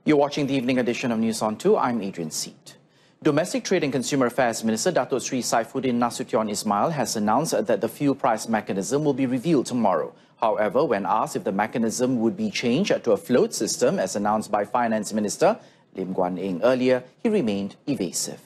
You're watching the evening edition of News on 2. I'm Adrian Seat. Domestic Trade and Consumer Affairs Minister Datuk Sri Saifuddin Nasution Ismail has announced that the fuel price mechanism will be revealed tomorrow. However, when asked if the mechanism would be changed to a float system as announced by Finance Minister Lim Guan Eng earlier, he remained evasive.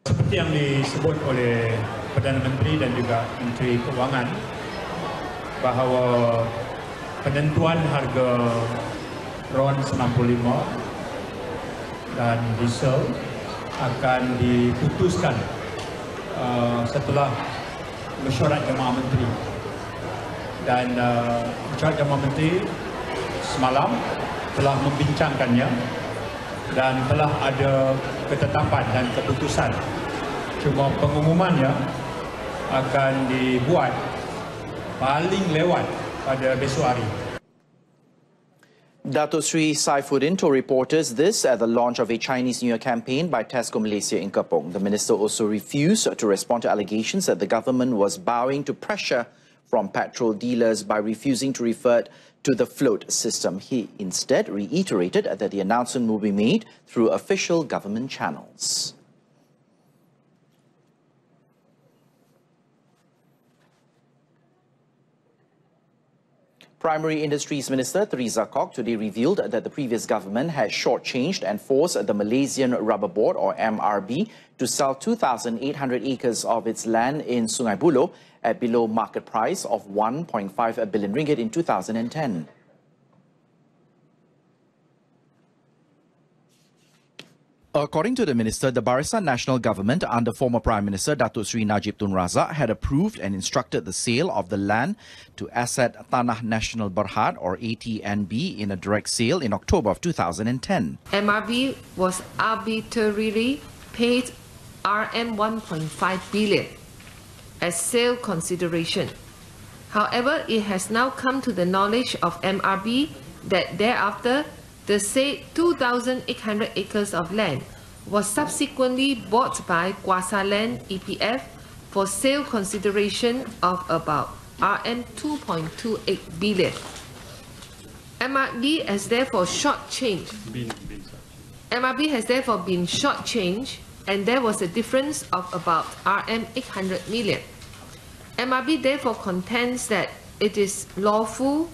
Seperti yang disebut oleh Perdana Menteri dan juga Menteri Keuangan bahawa penentuan harga RON 95 dan diesel akan diputuskan setelah mesyuarat Jamaah Menteri, dan mesyuarat Jamaah Menteri semalam telah membincangkannya dan telah ada ketetapan dan keputusan. Cuma pengumumannya akan dibuat paling lewat pada besok hari. Datuk Sri Saifuddin told reporters this at the launch of a Chinese New Year campaign by Tesco Malaysia in Kepong. The minister also refused to respond to allegations that the government was bowing to pressure from petrol dealers by refusing to refer to the float system. He instead reiterated that the announcement will be made through official government channels. Primary Industries Minister Theresa Kok today revealed that the previous government had shortchanged and forced the Malaysian Rubber Board, or MRB, to sell 2,800 acres of its land in Sungai Buloh at below market price of 1.5 billion ringgit in 2010. According to the minister, the Barisan Nasional Government under former Prime Minister Datuk Sri Najib Tun Razak had approved and instructed the sale of the land to Aset Tanah Nasional Berhad, or ATNB, in a direct sale in October of 2010. MRB was arbitrarily paid RM 1.5 billion as sale consideration. However, it has now come to the knowledge of MRB that thereafter the said 2,800 acres of land was subsequently bought by Kuasa Land EPF for sale consideration of about RM 2.28 billion. MRB has therefore shortchanged. MRB has therefore been shortchanged, and there was a difference of about RM 800 million. MRB therefore contends that it is lawfully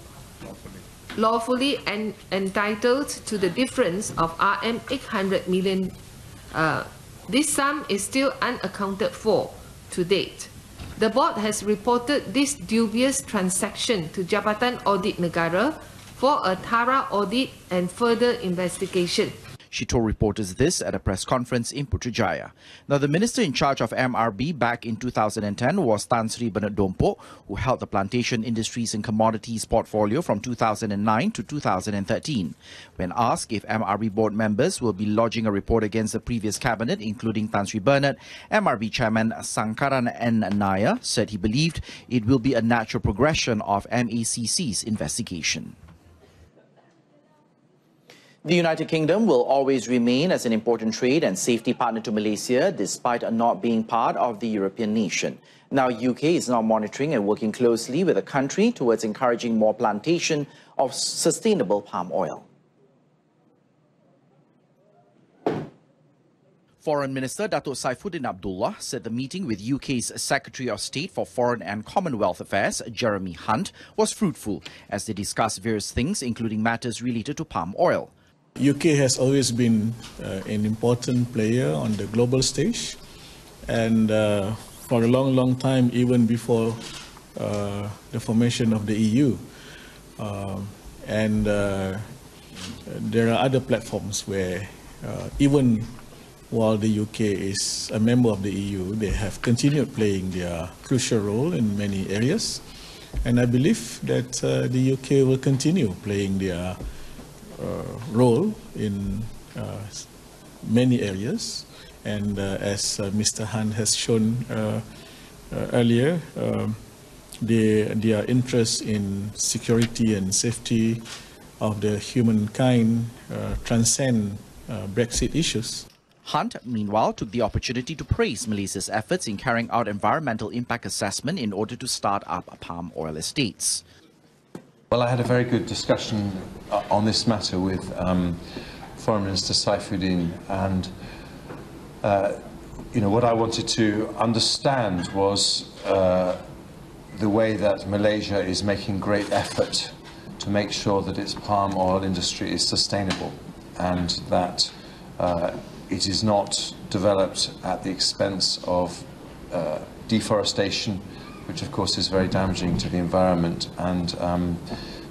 entitled to the difference of RM 800 million. This sum is still unaccounted for to date. The board has reported this dubious transaction to Jabatan Audit Negara for a thorough audit and further investigation. She told reporters this at a press conference in Putrajaya. Now, the minister in charge of MRB back in 2010 was Tan Sri Bernard Dompok, who held the plantation industries and commodities portfolio from 2009 to 2013. When asked if MRB board members will be lodging a report against the previous cabinet, including Tan Sri Bernard, MRB chairman Sangkaran N. Nair said he believed it will be a natural progression of MACC's investigation. The United Kingdom will always remain as an important trade and safety partner to Malaysia, despite not being part of the European nation. Now, UK is now monitoring and working closely with the country towards encouraging more plantation of sustainable palm oil. Foreign Minister Datuk Saifuddin Abdullah said the meeting with UK's Secretary of State for Foreign and Commonwealth Affairs, Jeremy Hunt, was fruitful as they discussed various things, including matters related to palm oil. UK has always been an important player on the global stage, and for a long time, even before the formation of the EU. There are other platforms where even while the UK is a member of the EU, they have continued playing their crucial role in many areas. And I believe that the UK will continue playing their role in many areas, and as Mr. Han has shown earlier, their interest in security and safety of the humankind transcend Brexit issues. Hunt, meanwhile, took the opportunity to praise Malaysia's efforts in carrying out environmental impact assessment in order to start up palm oil estates. Well, I had a very good discussion on this matter with Foreign Minister Saifuddin, and what I wanted to understand was the way that Malaysia is making great effort to make sure that its palm oil industry is sustainable and that it is not developed at the expense of deforestation, which of course is very damaging to the environment. And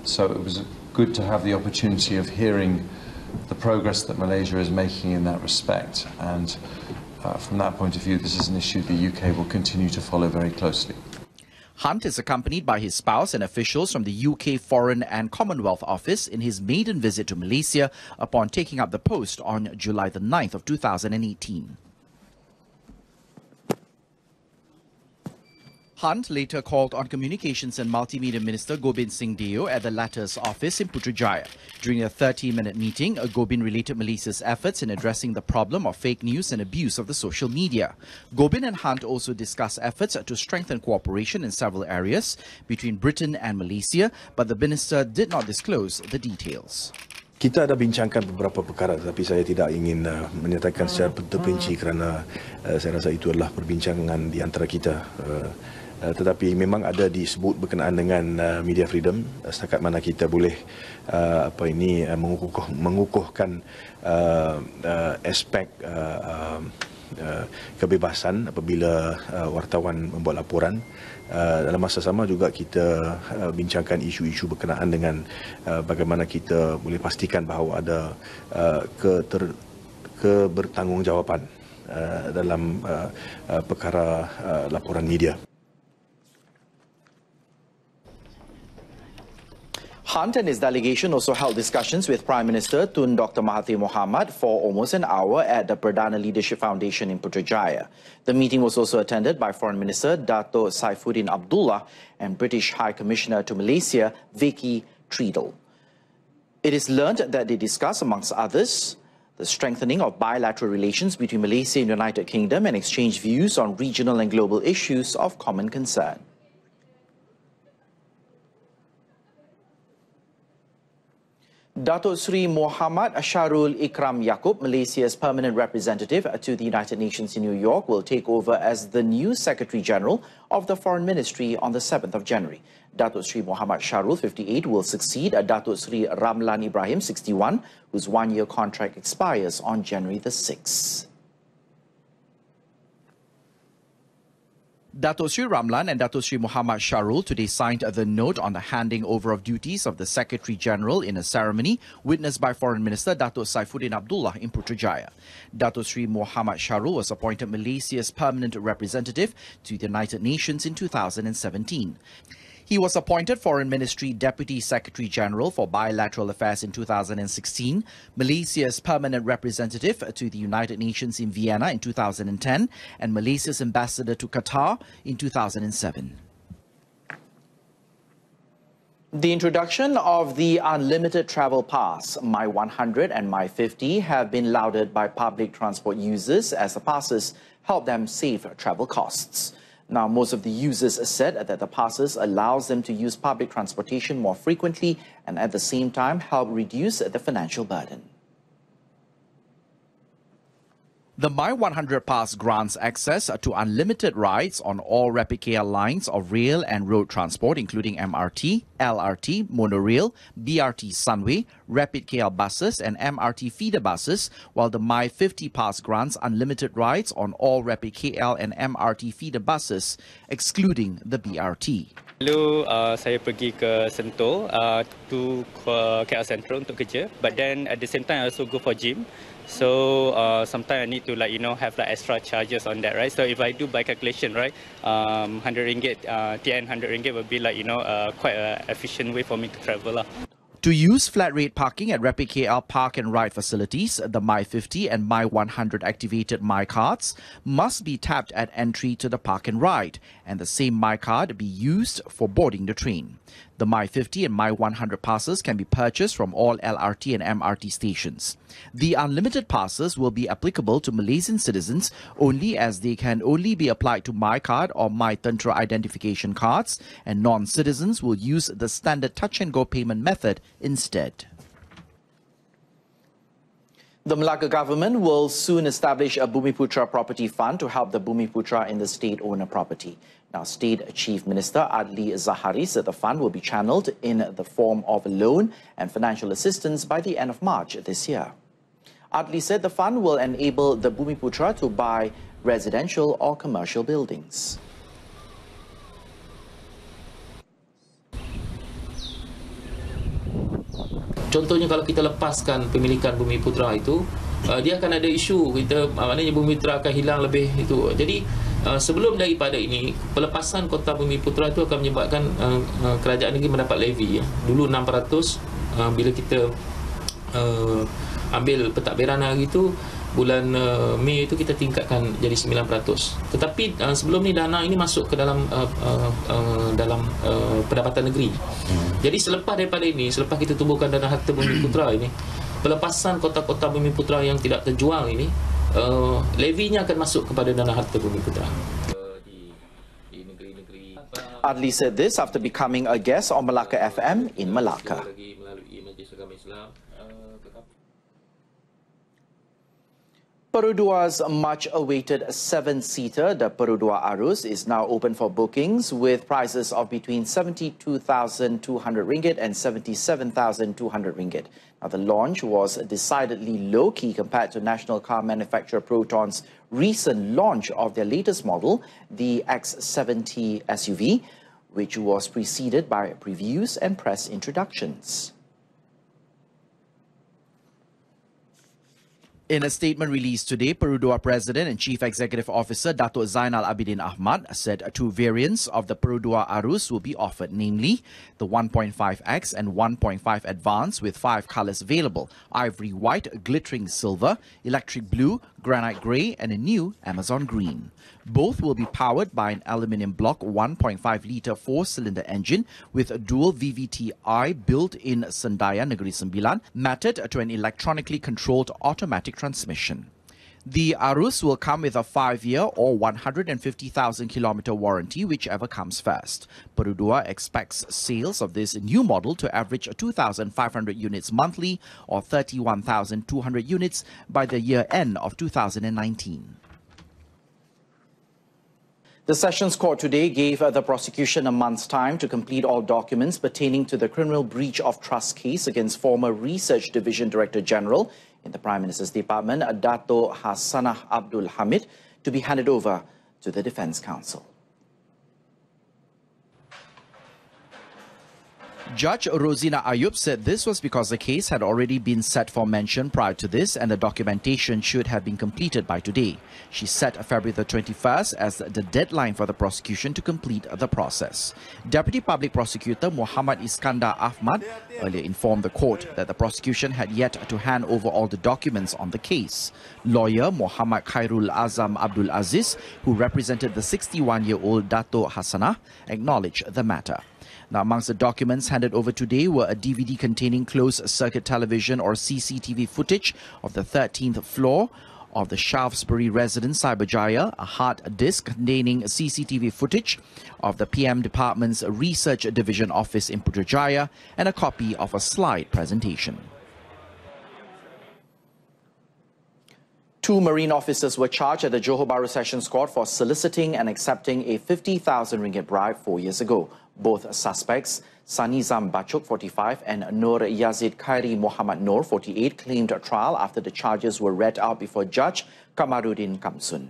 so it was good to have the opportunity of hearing the progress that Malaysia is making in that respect. And from that point of view, this is an issue the UK will continue to follow very closely. Hunt is accompanied by his spouse and officials from the UK Foreign and Commonwealth Office in his maiden visit to Malaysia upon taking up the post on July the 9th of 2018. Hunt later called on Communications and Multimedia Minister Gobind Singh Deo at the latter's office in Putrajaya. During a 30-minute meeting, Gobind related Malaysia's efforts in addressing the problem of fake news and abuse of the social media. Gobind and Hunt also discussed efforts to strengthen cooperation in several areas between Britain and Malaysia, but the minister did not disclose the details. Kita ada bincangkan beberapa perkara, tapi saya tidak ingin menyatakan secara terperinci kerana saya rasa itu adalah perbincangan di antara kita. Tetapi memang ada disebut berkenaan dengan media freedom, setakat mana kita boleh mengukuhkan aspek kebebasan apabila wartawan membuat laporan. Dalam masa sama juga kita bincangkan isu-isu berkenaan dengan bagaimana kita boleh pastikan bahawa ada kebertanggungjawaban dalam perkara laporan media. Hunt and his delegation also held discussions with Prime Minister Tun Dr. Mahathir Mohamad for almost an hour at the Perdana Leadership Foundation in Putrajaya. The meeting was also attended by Foreign Minister Dato' Saifuddin Abdullah and British High Commissioner to Malaysia, Vicky Treadle. It is learned that they discussed, amongst others, the strengthening of bilateral relations between Malaysia and the United Kingdom and exchanged views on regional and global issues of common concern. Datuk Sri Muhammad Sharul Ikram Yaakob, Malaysia's permanent representative to the United Nations in New York, will take over as the new Secretary General of the Foreign Ministry on the 7th of January. Datuk Sri Muhammad Sharul, 58, will succeed Datuk Sri Ramlan Ibrahim, 61, whose one-year contract expires on January the 6th. Dato' Sri Ramlan and Dato' Sri Muhammad Sharul today signed the note on the handing over of duties of the Secretary General in a ceremony witnessed by Foreign Minister Dato' Saifuddin Abdullah in Putrajaya. Dato' Sri Muhammad Sharul was appointed Malaysia's permanent representative to the United Nations in 2017. He was appointed Foreign Ministry Deputy Secretary General for Bilateral Affairs in 2016, Malaysia's permanent representative to the United Nations in Vienna in 2010, and Malaysia's ambassador to Qatar in 2007. The introduction of the unlimited travel pass, My 100 and My 50, have been lauded by public transport users as the passes help them save travel costs. Now, most of the users said that the passes allows them to use public transportation more frequently and at the same time help reduce the financial burden. The My 100 Pass grants access to unlimited rides on all Rapid KL lines of rail and road transport, including MRT, LRT, monorail, BRT Sunway, Rapid KL buses and MRT feeder buses, while the My 50 Pass grants unlimited rides on all Rapid KL and MRT feeder buses, excluding the BRT. Lalu saya pergi ke Sentul to KL Central untuk kerja, but then at the same time I also go for gym. So sometimes I need to have extra charges on that, right? So if I do by calculation, right, 100 ringgit, TN 100 ringgit would be quite an efficient way for me to travel. To use flat rate parking at Rapid KL Park and Ride facilities, the My 50 and My 100 activated My cards must be tapped at entry to the Park and Ride, and the same My card be used for boarding the train. The My 50 and My 100 passes can be purchased from all LRT and MRT stations. The unlimited passes will be applicable to Malaysian citizens only, as they can only be applied to My Card or My Tentera identification cards, and non-citizens will use the standard touch-and-go payment method instead. The Malacca government will soon establish a Bumiputra property fund to help the Bumiputra in the state-owner property. Now, State Chief Minister Adli Zahari said the fund will be channeled in the form of a loan and financial assistance by the end of March this year. Adli said the fund will enable the Bumiputra to buy residential or commercial buildings. Contohnya kalau kita lepaskan pemilikan Bumiputra itu, dia akan ada isu kita, maknanya Bumiputra akan hilang lebih itu. Jadi sebelum daripada ini, pelepasan kota Bumiputra itu akan menyebabkan kerajaan negeri mendapat levy. Dulu 600, bila kita ambil pentadbiran hari itu, bulan Mei itu kita tingkatkan jadi 9%. Tetapi sebelum ni dana ini masuk ke dalam pendapatan negeri. Jadi selepas daripada ini, selepas kita tubuhkan dana harta Bumiputra ini, pelepasan kota-kota Bumiputra yang tidak terjual ini, levinya akan masuk kepada dana harta Bumiputra. Adli said this after becoming a guest on Malacca FM in Malacca. Perudua's much-awaited 7-seater, the Perudua Arus, is now open for bookings with prices of between RM72,200 and RM77,200. Now, the launch was decidedly low-key compared to national car manufacturer Proton's recent launch of their latest model, the X70 SUV, which was preceded by previews and press introductions. In a statement released today, Perudua President and Chief Executive Officer Dato' Zainal Abidin Ahmad said two variants of the Perudua Arus will be offered, namely the 1.5X and 1.5 Advance with 5 colors available: ivory white, glittering silver, electric blue, granite grey and a new Amazon green. Both will be powered by an aluminium block 1.5-litre 4-cylinder engine with a dual VVT-I built-in Sendaya Negeri Sembilan, matted to an electronically controlled automatic transmission. The Arus will come with a 5-year or 150,000-kilometre warranty, whichever comes first. Perudua expects sales of this new model to average 2,500 units monthly or 31,200 units by the year end of 2019. The Sessions Court today gave the prosecution a month's time to complete all documents pertaining to the criminal breach of trust case against former Research Division Director General in the Prime Minister's Department, Dato' Hassanah Abdul Hamid, to be handed over to the Defence Counsel. Judge Rosina Ayub said this was because the case had already been set for mention prior to this and the documentation should have been completed by today. She set February the 21st as the deadline for the prosecution to complete the process. Deputy Public Prosecutor Muhammad Iskandar Ahmad earlier informed the court that the prosecution had yet to hand over all the documents on the case. Lawyer Muhammad Khairul Azam Abdul Aziz, who represented the 61-year-old Dato' Hassanah, acknowledged the matter. Now, amongst the documents handed over today were a DVD containing closed-circuit television or CCTV footage of the 13th floor of the Shaftesbury residence, Cyberjaya, a hard disk containing CCTV footage of the PM Department's Research Division office in Putrajaya, and a copy of a slide presentation. 2 Marine officers were charged at the Johor Bahru Sessions Court for soliciting and accepting a 50,000 ringgit bribe 4 years ago. Both suspects, Sanizam Bachuk, 45, and Nur Yazid Khairi Muhammad Nur, 48, claimed a trial after the charges were read out before Judge Kamaruddin Kamsun.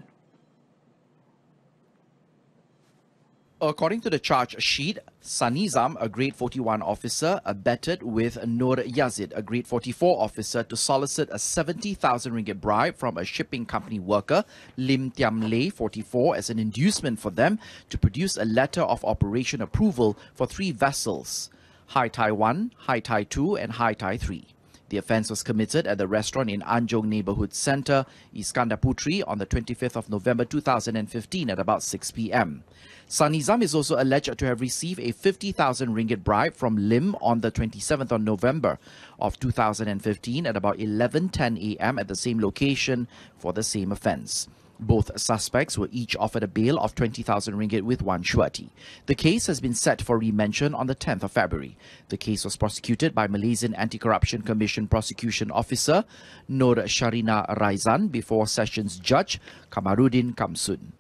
According to the charge sheet, Sanizam, a grade 41 officer, abetted with Nur Yazid, a grade 44 officer, to solicit a 70,000 ringgit bribe from a shipping company worker, Lim Tiam Lei, 44, as an inducement for them to produce a letter of operation approval for 3 vessels, Hai Tai 1, Hai Tai 2 and Hai Tai 3. The offence was committed at the restaurant in Anjong Neighbourhood Centre, Iskandar Putri, on the 25th of November 2015 at about 6 p.m. Sanizam is also alleged to have received a 50,000 ringgit bribe from Lim on the 27th of November of 2015 at about 11:10 a.m. at the same location for the same offence. Both suspects were each offered a bail of 20,000 ringgit with one surety. The case has been set for remention on the 10th of February. The case was prosecuted by Malaysian Anti-Corruption Commission Prosecution Officer Nur Sharina Raizan before Sessions Judge Kamarudin Kamsun.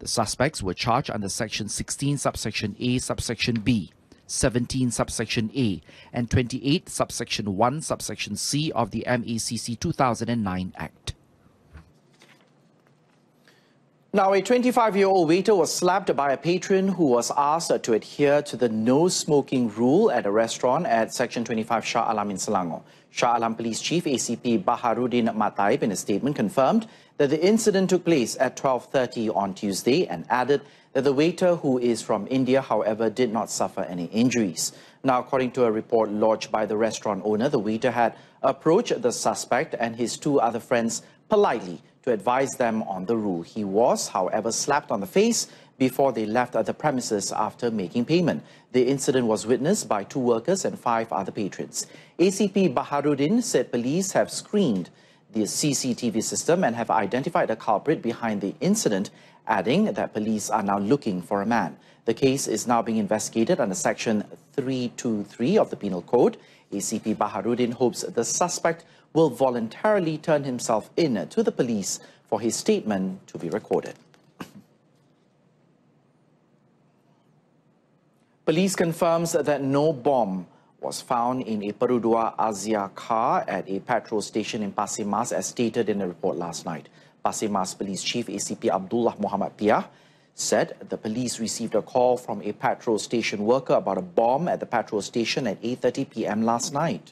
The suspects were charged under Section 16 subsection A subsection B, 17 subsection A and 28 subsection 1 subsection C of the MACC 2009 Act. Now, a 25-year-old waiter was slapped by a patron who was asked to adhere to the no-smoking rule at a restaurant at Section 25 Shah Alam in Selangor. Shah Alam Police Chief ACP Baharudin Mataib in a statement confirmed that the incident took place at 12:30 on Tuesday and added that the waiter, who is from India, however, did not suffer any injuries. Now, according to a report lodged by the restaurant owner, the waiter had approached the suspect and his two other friends politely to advise them on the rule. He was, however, slapped on the face before they left the premises after making payment. The incident was witnessed by 2 workers and 5 other patrons. ACP Baharudin said police have screened the CCTV system and have identified the culprit behind the incident, adding that police are now looking for a man. The case is now being investigated under Section 323 of the Penal Code. ACP Baharudin hopes the suspect will voluntarily turn himself in to the police for his statement to be recorded. Police confirms that no bomb was found in a Perudua Azia car at a petrol station in Pasir Mas, as stated in a report last night. Pasir Mas Police Chief ACP Abdullah Muhammad Piah said the police received a call from a petrol station worker about a bomb at the petrol station at 8:30 p.m. last night.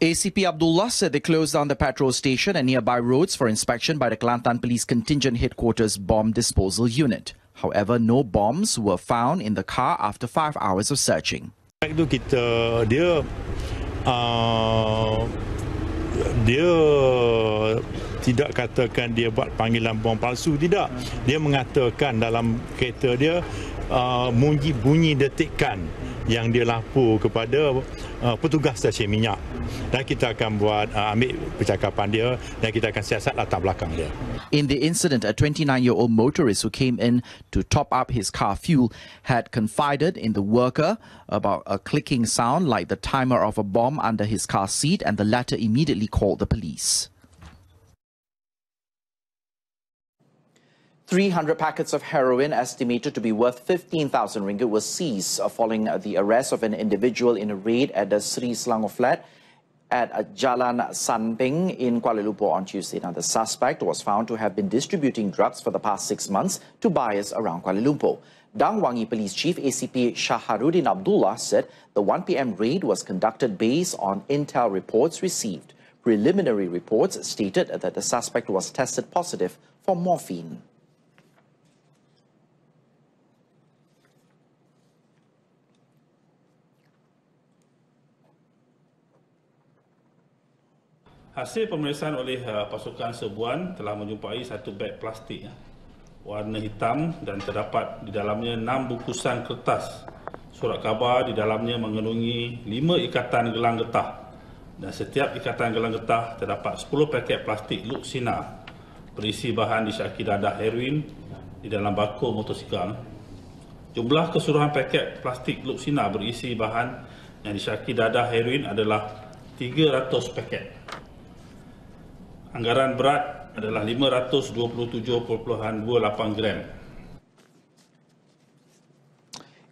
ACP Abdullah said they closed down the petrol station and nearby roads for inspection by the Kelantan Police Contingent Headquarters Bomb Disposal Unit. However, no bombs were found in the car after 5 hours of searching. Itu dia tidak katakan dia buat panggilan bom palsu, tidak. Dia mengatakan dalam kereta dia bunyi detekan yang dia lapor kepada petugas stesen minyak, dan kita akan ambil percakapan dia dan kita akan siasat latar belakang dia. In the incident, a 29-year-old motorist who came in to top up his car fuel had confided in the worker about a clicking sound like the timer of a bomb under his car seat, and the latter immediately called the police. 300 packets of heroin estimated to be worth 15,000 ringgit was seized following the arrest of an individual in a raid at the Sri Selangor flat at Jalan Sanping in Kuala Lumpur on Tuesday. Now, the suspect was found to have been distributing drugs for the past 6 months to buyers around Kuala Lumpur. Dang Wangi Police Chief ACP Shaharudin Abdullah said the 1 p.m. raid was conducted based on intel reports received. Preliminary reports stated that the suspect was tested positive for morphine. Hasil pemeriksaan oleh pasukan serbuan telah menjumpai satu beg plastik warna hitam dan terdapat di dalamnya 6 bungkusan kertas surat khabar. Di dalamnya mengandungi 5 ikatan gelang getah, dan setiap ikatan gelang getah terdapat 10 paket plastik Luxina berisi bahan disyaki dadah heroin di dalam bakul motosikal. Jumlah keseluruhan paket plastik Luxina berisi bahan yang disyaki dadah heroin adalah 300 paket. Anggaran berat adalah 527.28 gram.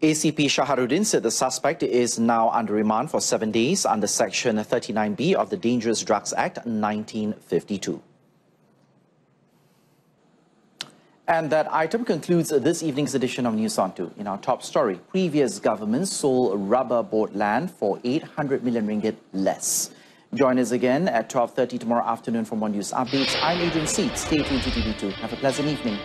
ACP Shaharudin said the suspect is now under remand for 7 days under Section 39B of the Dangerous Drugs Act 1952. And that item concludes this evening's edition of News on 2. In our top story, previous governments sold rubber boat land for 800 million ringgit less. Join us again at 12:30 tomorrow afternoon for more news updates. I'm Adrian Seats. Stay tuned to TV2. Have a pleasant evening.